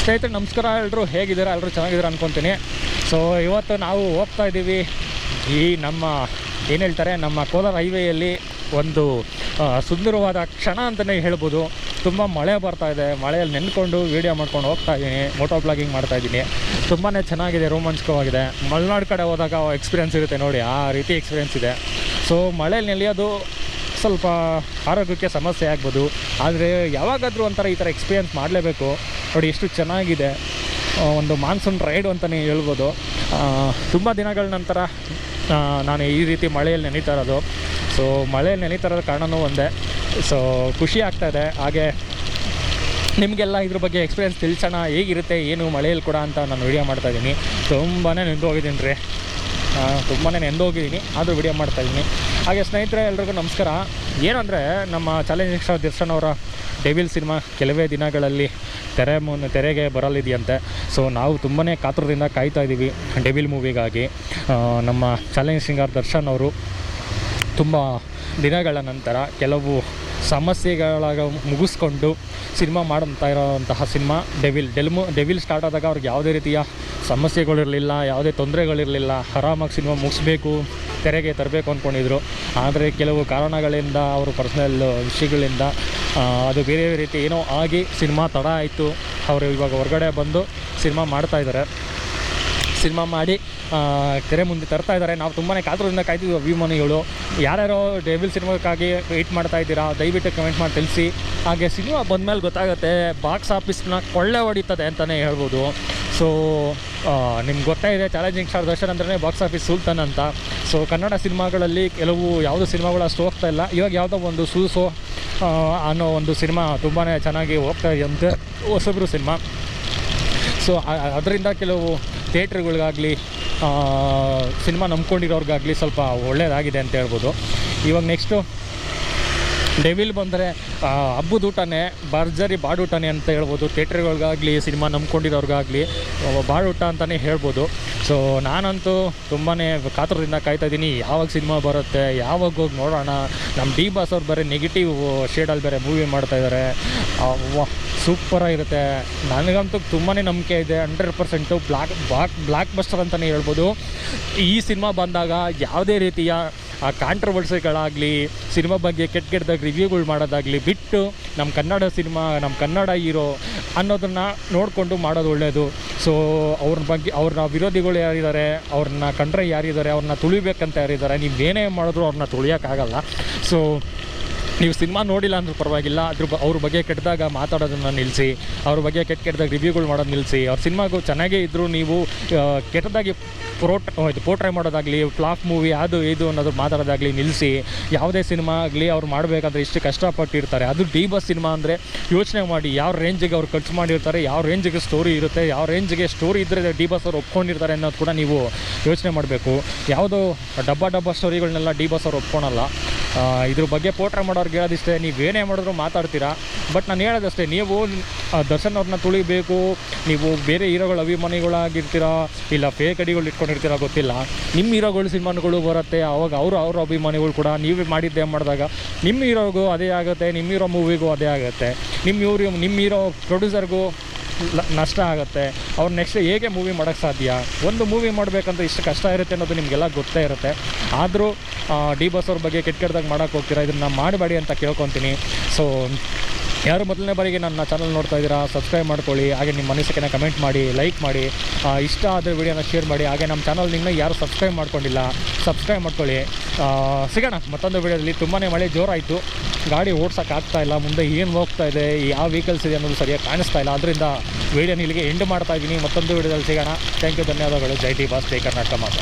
ಸ್ನೇಹಿತರೆ ನಮಸ್ಕಾರ, ಎಲ್ಲರೂ ಹೇಗಿದ್ದೀರಾ? ಎಲ್ಲರೂ ಚೆನ್ನಾಗಿದ್ದೀರಾ ಅನ್ಕೊತೀನಿ. ಸೊ ಇವತ್ತು ನಾವು ಹೋಗ್ತಾ ಇದ್ದೀವಿ ಈ ನಮ್ಮ ಏನು ಹೇಳ್ತಾರೆ ನಮ್ಮ ಕೋಲಾರ ಹೈವೇಯಲ್ಲಿ ಒಂದು ಸುಂದರವಾದ ಕ್ಷಣ ಅಂತಲೇ ಹೇಳ್ಬೋದು. ತುಂಬ ಮಳೆ ಬರ್ತಾಯಿದೆ, ಮಳೆಯಲ್ಲಿ ನೆನ್ಕೊಂಡು ವೀಡಿಯೋ ಮಾಡ್ಕೊಂಡು ಹೋಗ್ತಾ ಇದ್ದೀನಿ, ಮೋಟೋ ಬ್ಲಾಗಿಂಗ್ ಮಾಡ್ತಾಯಿದ್ದೀನಿ. ತುಂಬಾ ಚೆನ್ನಾಗಿದೆ, ರೋಮಾಂಚಕವಾಗಿದೆ. ಮಲೆನಾಡು ಕಡೆ ಹೋದಾಗ ಎಕ್ಸ್ಪೀರಿಯೆನ್ಸ್ ಇರುತ್ತೆ ನೋಡಿ, ಆ ರೀತಿ ಎಕ್ಸ್ಪೀರಿಯೆನ್ಸ್ ಇದೆ. ಸೊ ಮಳೆಯಲ್ಲಿ ನೆನೆಯೋದು ಸ್ವಲ್ಪ ಆರೋಗ್ಯಕ್ಕೆ ಸಮಸ್ಯೆ ಆಗ್ಬೋದು, ಆದರೆ ಯಾವಾಗಾದರೂ ಒಂಥರ ಈ ಥರ ಎಕ್ಸ್ಪೀರಿಯೆನ್ಸ್ ಮಾಡಲೇಬೇಕು. ನೋಡಿ ಎಷ್ಟು ಚೆನ್ನಾಗಿದೆ, ಒಂದು ಮಾನ್ಸೂನ್ ರೈಡು ಅಂತಲೇ ಹೇಳ್ಬೋದು. ತುಂಬ ದಿನಗಳ ನಂತರ ನಾನು ಈ ರೀತಿ ಮಳೆಯಲ್ಲಿ ನೆನೀತಾ ಇರೋದು. ಸೊ ಮಳೆಯಲ್ಲಿ ನೆನೀತಾ ಇರೋದು ಕಾರಣವೂ ಒಂದೇ. ಸೊ ಖುಷಿ ಆಗ್ತಾಯಿದೆ. ಹಾಗೆ ನಿಮಗೆಲ್ಲ ಇದ್ರ ಬಗ್ಗೆ ಎಕ್ಸ್ಪೀರಿಯೆನ್ಸ್ ತಿಳಿಸೋಣ, ಹೇಗಿರುತ್ತೆ ಏನು ಮಳೆಯಲ್ಲಿ ಕೂಡ ಅಂತ ನಾನು ವೀಡಿಯೋ ಮಾಡ್ತಾಯಿದ್ದೀನಿ. ತುಂಬಾ ನೆಂದು ಹೋಗಿದ್ದೀನಿ ರೀ, ತುಂಬಾ ನೆಂದೋಗಿದ್ದೀನಿ, ಆದರೂ ವಿಡಿಯೋ ಮಾಡ್ತಾಯಿದ್ದೀನಿ. ಹಾಗೆ ಸ್ನೇಹಿತರೆ ಎಲ್ರಿಗೂ ನಮಸ್ಕಾರ. ಏನಂದರೆ ನಮ್ಮ ಚಾಲೆಂಜಿಂಗ್ ಸ್ಟಾರ್ ದರ್ಶನ್ ಅವರ ಡೆವಿಲ್ ಸಿನಿಮಾ ಕೆಲವೇ ದಿನಗಳಲ್ಲಿ ತೆರೆಗೆ ಬರಲಿದೆಯಂತೆ. ಸೊ ನಾವು ತುಂಬಾ ಕಾತುರದಿಂದ ಕಾಯ್ತಾ ಇದ್ದೀವಿ ಡೆವಿಲ್ ಮೂವಿಗಾಗಿ. ನಮ್ಮ ಚಾಲೆಂಜಿಂಗ್ ಸ್ಟಾರ್ ದರ್ಶನ್ ಅವರು ತುಂಬ ದಿನಗಳ ನಂತರ ಕೆಲವು ಸಮಸ್ಯೆಗಳಾಗ ಮುಗಿಸ್ಕೊಂಡು ಸಿನಿಮಾ ಮಾಡ್ತಾ ಇರೋವಂತಹ ಸಿನಿಮಾ ಡೆವಿಲ್ ಸ್ಟಾರ್ಟ್ ಆದಾಗ ಅವ್ರಿಗೆ ಯಾವುದೇ ರೀತಿಯ ಸಮಸ್ಯೆಗಳಿರಲಿಲ್ಲ, ಯಾವುದೇ ತೊಂದರೆಗಳಿರಲಿಲ್ಲ. ಆರಾಮಾಗಿ ಸಿನಿಮಾ ಮುಗಿಸ್ಬೇಕು, ತೆರೆಗೆ ತರಬೇಕು ಅಂದ್ಕೊಂಡಿದ್ರು. ಆದರೆ ಕೆಲವು ಕಾರಣಗಳಿಂದ ಅವರು ಪರ್ಸ್ನಲ್ ವಿಷಯಗಳಿಂದ ಅದು ಬೇರೆ ರೀತಿ ಏನೋ ಆಗಿ ಸಿನಿಮಾ ತಡ ಆಯಿತು. ಅವರು ಇವಾಗ ಹೊರಗಡೆ ಬಂದು ಸಿನಿಮಾ ಮಾಡ್ತಾಯಿದ್ದಾರೆ. ಸಿನಿಮಾ ಮಾಡಿ ತೆರೆ ಮುಂದೆ ತರ್ತಾ ಇದ್ದಾರೆ. ನಾವು ತುಂಬಾ ಕಾತುರದಿಂದ ಕಾಯ್ತಿದ್ವಿ ಅಭಿಮಾನಿಗಳು. ಯಾರ್ಯಾರೋ ಡೆವಿಲ್ ಸಿನಿಮಾಕ್ಕಾಗಿ ವೆಯ್ಟ್ ಮಾಡ್ತಾಯಿದ್ದೀರಾ, ದಯವಿಟ್ಟು ಕಮೆಂಟ್ ಮಾಡಿ ತಿಳಿಸಿ. ಹಾಗೆ ಸಿನಿಮಾ ಬಂದಮೇಲೆ ಗೊತ್ತಾಗುತ್ತೆ ಬಾಕ್ಸ್ ಆಫೀಸ್ನ ಕೊಳ್ಳೆ ಹೊಡಿತದೆ ಅಂತಲೇ ಹೇಳ್ಬೋದು. ಸೊ ನಿಮ್ಗೆ ಗೊತ್ತೇ ಇದೆ, ಚಾಲೆಂಜಿಂಗ್ ಸ್ಟಾರ್ ದರ್ಶನ್ ಅಂದ್ರೆ ಬಾಕ್ಸ್ ಆಫೀಸ್ ಸುಲ್ತಾನ್ ಅಂತ. ಸೊ ಕನ್ನಡ ಸಿನಿಮಾಗಳಲ್ಲಿ ಕೆಲವು ಯಾವುದೋ ಸಿನಿಮಾಗಳು ಅಷ್ಟು ಹೋಗ್ತಾ ಇಲ್ಲ. ಇವಾಗ ಯಾವುದೋ ಒಂದು ಸೂಸೋ ಅನ್ನೋ ಒಂದು ಸಿನಿಮಾ ತುಂಬಾ ಚೆನ್ನಾಗಿ ಹೋಗ್ತಾ ಇದೆಯಂತೆ, ಹೊಸಬ್ರು ಸಿನಿಮಾ. ಸೊ ಅದರಿಂದ ಕೆಲವು ಥಿಯೇಟ್ರ್ಗಳಿಗಾಗಲಿ ಸಿನಿಮಾ ನಂಬ್ಕೊಂಡಿರೋರ್ಗಾಗಲಿ ಸ್ವಲ್ಪ ಒಳ್ಳೆಯದಾಗಿದೆ ಅಂತ ಹೇಳ್ಬೋದು. ಇವಾಗ ನೆಕ್ಸ್ಟು ಡೆವಿಲ್ ಬಂದರೆ ಹಬ್ಬದ ಊಟನೇ, ಭರ್ಜರಿ ಬಾಡೂಟನೇ ಅಂತ ಹೇಳ್ಬೋದು. ಥಿಯೇಟ್ರ್ಗಳಿಗಾಗಲಿ ಸಿನಿಮಾ ನಂಬ್ಕೊಂಡಿರೋರ್ಗಾಗಲಿ ಬಾಡೂಟ ಅಂತಲೇ ಹೇಳ್ಬೋದು. ಸೊ ನಾನಂತೂ ತುಂಬಾ ಕಾತುರದಿಂದ ಕಾಯ್ತಾಯಿದ್ದೀನಿ, ಯಾವಾಗ ಸಿನಿಮಾ ಬರುತ್ತೆ, ಯಾವಾಗ ಹೋಗಿ ನೋಡೋಣ. ನಮ್ಮ ಡಿ ಬಾಸ್ ಅವ್ರು ಬೇರೆ ನೆಗೆಟಿವ್ ಶೇಡಲ್ಲಿ ಬೇರೆ ಮೂವಿ ಮಾಡ್ತಾಯಿದ್ದಾರೆ. ಸೂಪರಾಗಿರುತ್ತೆ. ನನಗಂತೂ ತುಂಬಾ ನಂಬಿಕೆ ಇದೆ, 100% ಬ್ಲಾಕ್ ಬಸ್ಟರ್ ಅಂತಲೇ ಹೇಳ್ಬೋದು. ಈ ಸಿನಿಮಾ ಬಂದಾಗ ಯಾವುದೇ ರೀತಿಯ ಕಾಂಟ್ರವರ್ಸಿಗಳಾಗಲಿ, ಸಿನಿಮಾ ಬಗ್ಗೆ ಕೆಟ್ಟದಾಗ ರಿವ್ಯೂಗಳು ಮಾಡೋದಾಗಲಿ ಬಿಟ್ಟು ನಮ್ಮ ಕನ್ನಡ ಸಿನಿಮಾ, ನಮ್ಮ ಕನ್ನಡ ಹೀರೋ ಅನ್ನೋದನ್ನು ನೋಡಿಕೊಂಡು ಮಾಡೋದು ಒಳ್ಳೆಯದು. ಸೊ ಅವ್ರನ್ನ ವಿರೋಧಿಗಳು ಯಾರಿದ್ದಾರೆ, ಅವ್ರನ್ನ ಕಂಡ್ರೆ ಯಾರಿದ್ದಾರೆ, ಅವ್ರನ್ನ ತುಳಿಬೇಕಂತ ಯಾರಿದ್ದಾರೆ, ನೀವೇನೇ ಮಾಡಿದ್ರು ಅವ್ರನ್ನ ತುಳಿಯೋಕ್ಕಾಗಲ್ಲ. ಸೊ ನೀವು ಸಿನಿಮಾ ನೋಡಿಲ್ಲ ಅಂದ್ರೂ ಪರವಾಗಿಲ್ಲ, ಅವ್ರ ಬಗ್ಗೆ ಕೆಟ್ಟದಾಗ ಮಾತಾಡೋದನ್ನು ನಿಲ್ಲಿಸಿ, ಅವ್ರ ಬಗ್ಗೆ ಕೆಟ್ಟದಾಗ ರಿವ್ಯೂಗಳು ಮಾಡೋದು ನಿಲ್ಲಿಸಿ. ಅವ್ರ ಸಿನಿಮಾಗೂ ಚೆನ್ನಾಗೇ ಇದ್ದರೂ ನೀವು ಕೆಟ್ಟದಾಗಿ ಪೋರ್ಟ್ರೇ ಮಾಡೋದಾಗಲಿ, ಫ್ಲಾಪ್ ಮೂವಿ ಅದು ಇದು ಅನ್ನೋದು ಮಾತಾಡೋದಾಗಲಿ ನಿಲ್ಲಿಸಿ. ಯಾವುದೇ ಸಿನಿಮಾ ಆಗಲಿ ಅವ್ರು ಮಾಡಬೇಕಾದ್ರೆ ಇಷ್ಟು ಕಷ್ಟಪಟ್ಟಿರ್ತಾರೆ. ಅದು ಡಿ ಬಾಸ್ ಸಿನಿಮಾ ಅಂದರೆ ಯೋಚನೆ ಮಾಡಿ, ಯಾವ ರೇಂಜಿಗೆ ಅವ್ರು ಖರ್ಚು ಮಾಡಿರ್ತಾರೆ, ಯಾವ ರೇಂಜಿಗೆ ಸ್ಟೋರಿ ಇರುತ್ತೆ, ಯಾವ ರೇಂಜಿಗೆ ಸ್ಟೋರಿ ಇದ್ದರೆ ಡಿ ಬಾಸ್ ಅವ್ರು ಒಪ್ಕೊಂಡಿರ್ತಾರೆ ಅನ್ನೋದು ಕೂಡ ನೀವು ಯೋಚನೆ ಮಾಡಬೇಕು. ಯಾವುದೋ ಡಬ್ಬ ಸ್ಟೋರಿಗಳನ್ನೆಲ್ಲ ಡಿ ಬಾಸ್ ಅವ್ರು ಒಪ್ಕೊಳಲ್ಲ. ಇದ್ರ ಬಗ್ಗೆ ಪೋರ್ಟ್ರೇ ಮಾಡೋರ್ಗೆ ಹೇಳೋದಿಷ್ಟೇ, ನೀವೇನೇ ಮಾಡಿದ್ರು ಮಾತಾಡ್ತೀರಾ. ಬಟ್ ನಾನು ಹೇಳೋದಷ್ಟೇ, ನೀವು ದರ್ಶನ್ ಅವ್ರನ್ನ ತುಳಿಬೇಕು, ನೀವು ಬೇರೆ ಹೀರೋಗಳ ಅಭಿಮಾನಿಗಳಾಗಿರ್ತೀರಾ ಇಲ್ಲ ಫೇಕ್ ಅಡಿಗಳು ಇಟ್ಕೊಂಡಿರ್ತೀರಾ ಗೊತ್ತಿಲ್ಲ. ನಿಮ್ಮ ಹೀರೋಗಳು ಸಿನಿಮಾಗಳು ಬರುತ್ತೆ, ಅವಾಗ ಅವ್ರ ಅಭಿಮಾನಿಗಳು ಕೂಡ ನೀವೇ ಮಾಡಿದ್ದೇ ಮಾಡಿದಾಗ ನಿಮ್ಮ ಹೀರೋಗೂ ಅದೇ ಆಗುತ್ತೆ, ನಿಮ್ಮ ಹೀರೋ ಮೂವಿಗೂ ಅದೇ ಆಗುತ್ತೆ, ನಿಮ್ಮ ಹೀರೋ ಪ್ರೊಡ್ಯೂಸರ್ಗೂ ನಷ್ಟ ಆಗುತ್ತೆ. ಅವ್ರು ನೆಕ್ಸ್ಟ್ ಹೇಗೆ ಮೂವಿ ಮಾಡೋಕ್ಕೆ ಸಾಧ್ಯ? ಒಂದು ಮೂವಿ ಮಾಡಬೇಕಂತ ಇಷ್ಟು ಕಷ್ಟ ಇರುತ್ತೆ ಅನ್ನೋದು ನಿಮಗೆಲ್ಲ ಗೊತ್ತೇ ಇರುತ್ತೆ. ಆದರೂ ಡಿ ಬಾಸ್ ಅವ್ರ ಬಗ್ಗೆ ಕೆಟ್ಟದಾಗ ಮಾಡೋಕ್ಕೆ ಹೋಗ್ತೀರಾ, ಇದನ್ನು ಮಾಡಬೇಡಿ ಅಂತ ಕೇಳ್ಕೊತೀನಿ. ಸೊ ಯಾರು ಮೊದಲನೇ ಬಾರಿಗೆ ನನ್ನ ಚಾನಲ್ ನೋಡ್ತಾ ಇದ್ದೀರಾ, ಸಬ್ಸ್ಕ್ರೈಬ್ ಮಾಡ್ಕೊಳ್ಳಿ. ಹಾಗೆ ನಿಮ್ಮ ಅನಿಸಿಕೆನ ಕಮೆಂಟ್ ಮಾಡಿ, ಲೈಕ್ ಮಾಡಿ, ಇಷ್ಟ ಆದರೆ ವಿಡಿಯೋನ ಶೇರ್ ಮಾಡಿ. ಹಾಗೆ ನಮ್ಮ ಚಾನಲ್ ಇನ್ನೂ ಯಾರು ಸಬ್ಸ್ಕ್ರೈಬ್ ಮಾಡ್ಕೊಂಡಿಲ್ಲ, ಸಬ್ಸ್ಕ್ರೈಬ್ ಮಾಡ್ಕೊಳ್ಳಿ. ಸಿಗೋಣ ಮತ್ತೊಂದು ವಿಡಿಯೋದಲ್ಲಿ. ತುಂಬಾ ಮಳೆ ಜೋರಾಯಿತು, ಗಾಡಿ ಓಡ್ಸೋಕ್ಕಾಗ್ತಾಯಿಲ್ಲ, ಮುಂದೆ ಏನು ಹೋಗ್ತಾ ಇದೆ, ಯಾವ ವೆಹಿಕಲ್ಸ್ ಇದೆ ಅನ್ನೋದು ಸರಿಯಾಗಿ ಕಾಣಿಸ್ತಾ ಇಲ್ಲ. ಅದರಿಂದ ವಿಡಿಯೋನ ಇಲ್ಲಿಗೆ ಎಂಡ್ ಮಾಡ್ತಾಯಿದ್ದೀನಿ. ಮತ್ತೊಂದು ವಿಡಿಯೋದಲ್ಲಿ ಸಿಗೋಣ. ಥ್ಯಾಂಕ್ ಯು, ಧನ್ಯವಾದಗಳು. ಜೈ ಡಿ ಬಾಸ್, ಜೈ ಕರ್ನಾಟಕ ಮಾತ್ರ.